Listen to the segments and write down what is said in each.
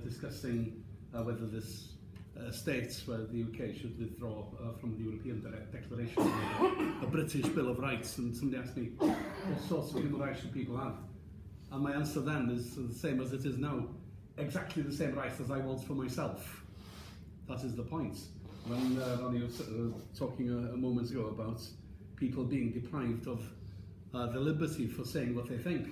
discussing whether this states where the UK should withdraw from the European Declaration, a British Bill of Rights, and somebody asked me what sorts of human rights should people have. And my answer then is the same as it is now, exactly the same rights as I want for myself. That is the point. When Ronnie was talking a moment ago about people being deprived of the liberty for saying what they think.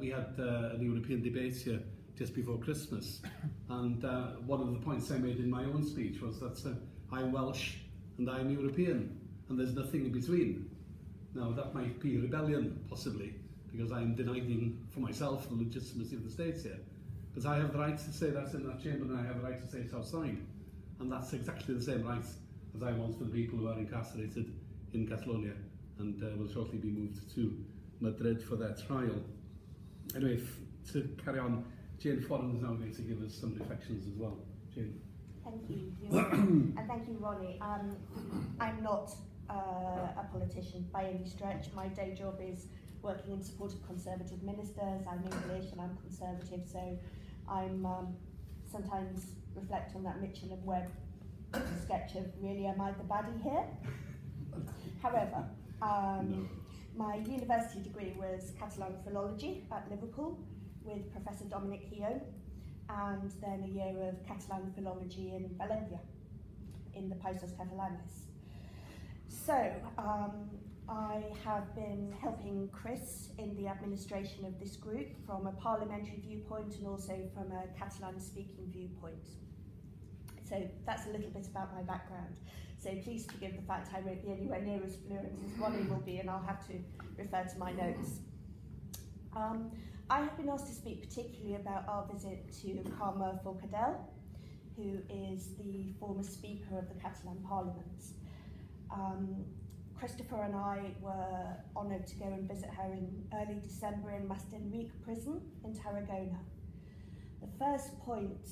We had a European debate here just before Christmas, and one of the points I made in my own speech was that I'm Welsh and I'm European, and there's nothing in between. Now that might be rebellion, possibly, because I'm denying for myself the legitimacy of the states here. But I have the right to say that in that chamber, and I have the right to say it outside. And that's exactly the same right as I want for the people who are incarcerated in Catalonia and will shortly be moved to Madrid for their trial. Anyway, to carry on, Jane Foran is now going to give us some reflections as well. Jane. Thank you, and thank you, Ronnie. I'm not a politician by any stretch. My day job is working in support of Conservative ministers. I'm English and I'm Conservative, so I'm sometimes reflect on that Mitchell and Webb sketch of really am I the baddie here? However, my university degree was Catalan philology at Liverpool with Professor Dominic Hio, and then a year of Catalan philology in Valencia in the Països Catalanes. So I have been helping Chris in the administration of this group from a parliamentary viewpoint and also from a Catalan speaking viewpoint. So that's a little bit about my background. So please forgive the fact I won't be anywhere near as fluent as Ronnie will be, and I'll have to refer to my notes. I have been asked to speak particularly about our visit to Carme Forcadell, who is the former Speaker of the Catalan Parliament. Christopher and I were honoured to go and visit her in early December in Mastenric prison in Tarragona. The first point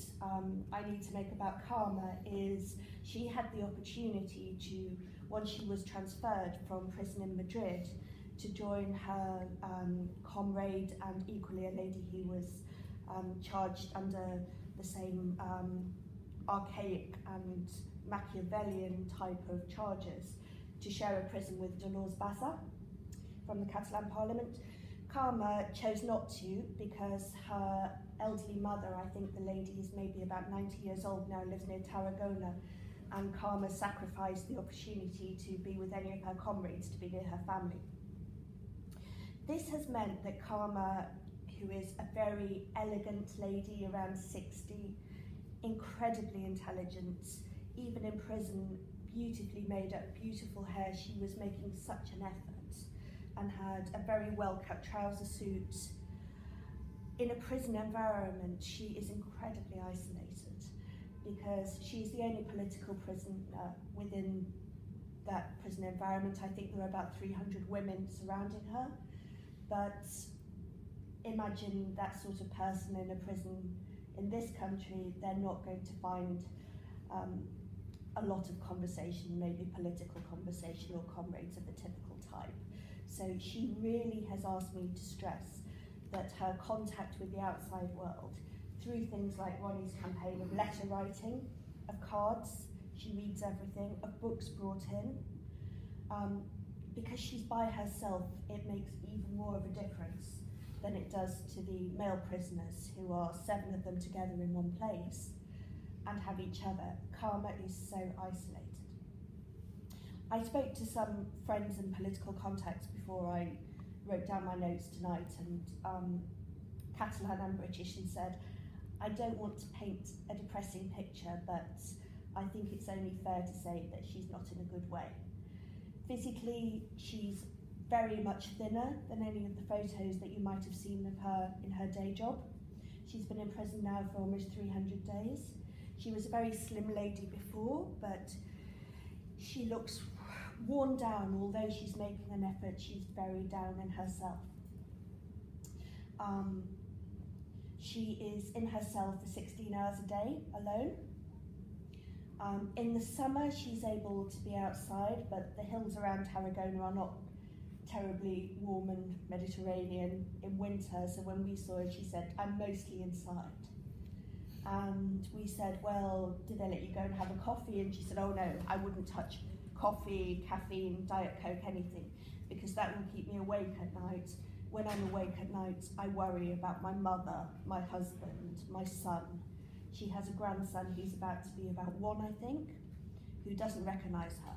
I need to make about Carme is she had the opportunity to, once she was transferred from prison in Madrid, to join her comrade and equally a lady who was charged under the same archaic and Machiavellian type of charges, to share a prison with Dolors Bassa from the Catalan Parliament. Carme chose not to because her elderly mother, I think the lady is maybe about 90 years old now, lives near Tarragona, and Carme sacrificed the opportunity to be with any of her comrades, to be near her family. This has meant that Carme, who is a very elegant lady, around 60, incredibly intelligent, even in prison, beautifully made up, beautiful hair, she was making such an effort and had a very well-cut trouser suit. In a prison environment, she is incredibly isolated because she's the only political prisoner within that prison environment. I think there are about 300 women surrounding her, but imagine that sort of person in a prison in this country, they're not going to find a lot of conversation, maybe political conversation or comrades of the typical type. So she really has asked me to stress that her contact with the outside world, through things like Ronnie's campaign of letter writing, of cards, she reads everything, of books brought in, because she's by herself, it makes even more of a difference than it does to the male prisoners, who are 7 of them together in one place and have each other. Carme is so isolated. I spoke to some friends and political contacts before I wrote down my notes tonight, and Catalan and British, and said, I don't want to paint a depressing picture, but I think it's only fair to say that she's not in a good way. Physically, she's very much thinner than any of the photos that you might have seen of her in her day job. She's been in prison now for almost 300 days. She was a very slim lady before, but she looks worn down. Although she's making an effort, she's very down in herself. She is in her cell for 16 hours a day, alone. In the summer, she's able to be outside, but the hills around Tarragona are not terribly warm and Mediterranean in winter, so when we saw her, she said, I'm mostly inside. And we said, well, did they let you go and have a coffee? And she said, oh no, I wouldn't touch coffee, caffeine, Diet Coke, anything, because that will keep me awake at night. When I'm awake at night, I worry about my mother, my husband, my son. She has a grandson who's about to be about 1, I think, who doesn't recognise her.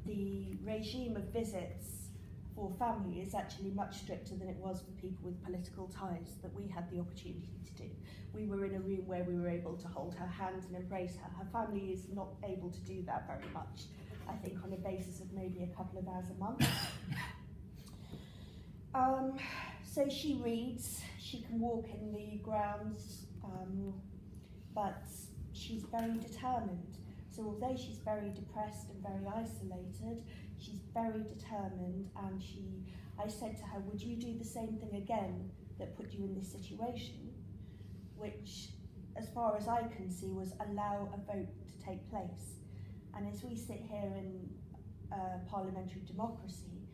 The regime of visits for family is actually much stricter than it was for people with political ties that we had the opportunity to do. We were in a room where we were able to hold her hand and embrace her. Her family is not able to do that very much, I think on a basis of maybe a couple of hours a month. So she reads, she can walk in the grounds, but she's very determined. So although she's very depressed and very isolated, she's very determined, and I said to her, would you do the same thing again that put you in this situation? Which, as far as I can see, was allow a vote to take place. And as we sit here in parliamentary democracy,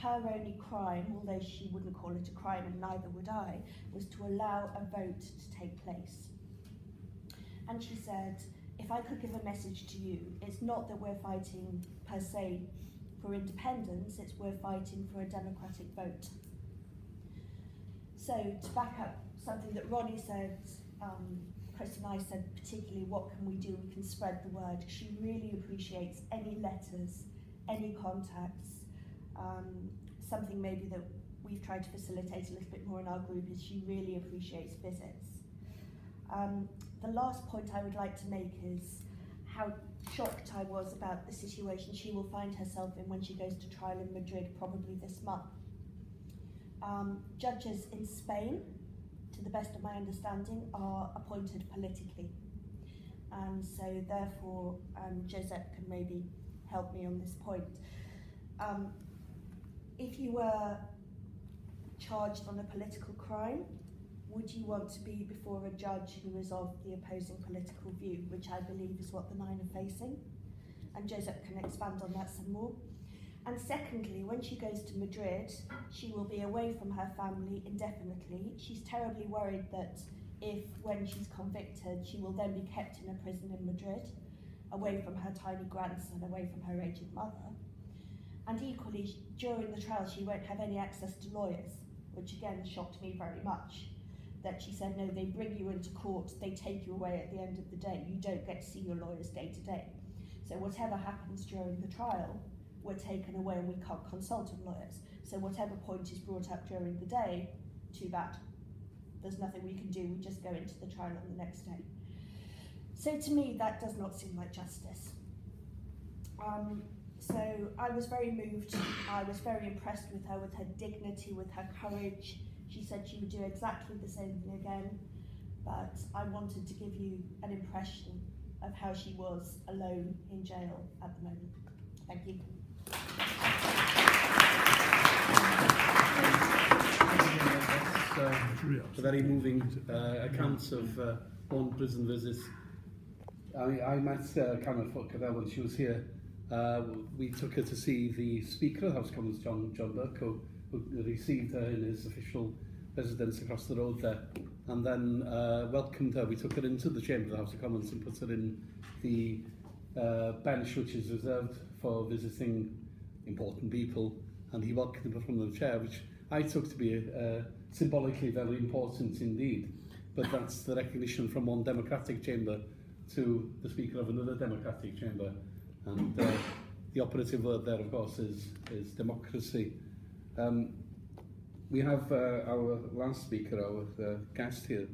her only crime, although she wouldn't call it a crime and neither would I, was to allow a vote to take place. And she said, if I could give a message to you, it's not that we're fighting per se for independence, it's we're fighting for a democratic vote. So to back up something that Ronnie said, Chris and I said particularly, what can we do? We can spread the word. She really appreciates any letters, any contacts. Something maybe that we've tried to facilitate a little bit more in our group is she really appreciates visits. The last point I would like to make is how shocked I was about the situation she will find herself in when she goes to trial in Madrid, probably this month. Judges in Spain, to the best of my understanding, are appointed politically. And so therefore, Josette can maybe help me on this point. If you were charged on a political crime, would you want to be before a judge who is of the opposing political view, which I believe is what the 9 are facing? And Josette can expand on that some more. And secondly, when she goes to Madrid, she will be away from her family indefinitely. She's terribly worried that if, when she's convicted, she will then be kept in a prison in Madrid, away from her tiny grandson, away from her aged mother. And equally, during the trial, she won't have any access to lawyers, which again shocked me very much. That she said, no, they bring you into court, they take you away at the end of the day. You don't get to see your lawyers day to day. So whatever happens during the trial, we're taken away and we can't consult on lawyers. So whatever point is brought up during the day, too bad. There's nothing we can do, we just go into the trial on the next day. So to me, that does not seem like justice. So I was very moved, I was very impressed with her dignity, with her courage. She said she would do exactly the same thing again, but I wanted to give you an impression of how she was alone in jail at the moment. Thank you. That's a very moving accounts of own prison visits. I met Cameron Fooker when she was here. We took her to see the Speaker of the House of Commons, John Burke, who received her in his official residence across the road there, and then welcomed her. We took her into the chamber of the House of Commons and put her in the bench which is reserved for visiting important people, and he welcomed her from the chair, which I took to be symbolically very important indeed. But that's the recognition from one democratic chamber to the Speaker of another democratic chamber. And the operative word there, of course, is democracy. We have our last speaker, our guest here,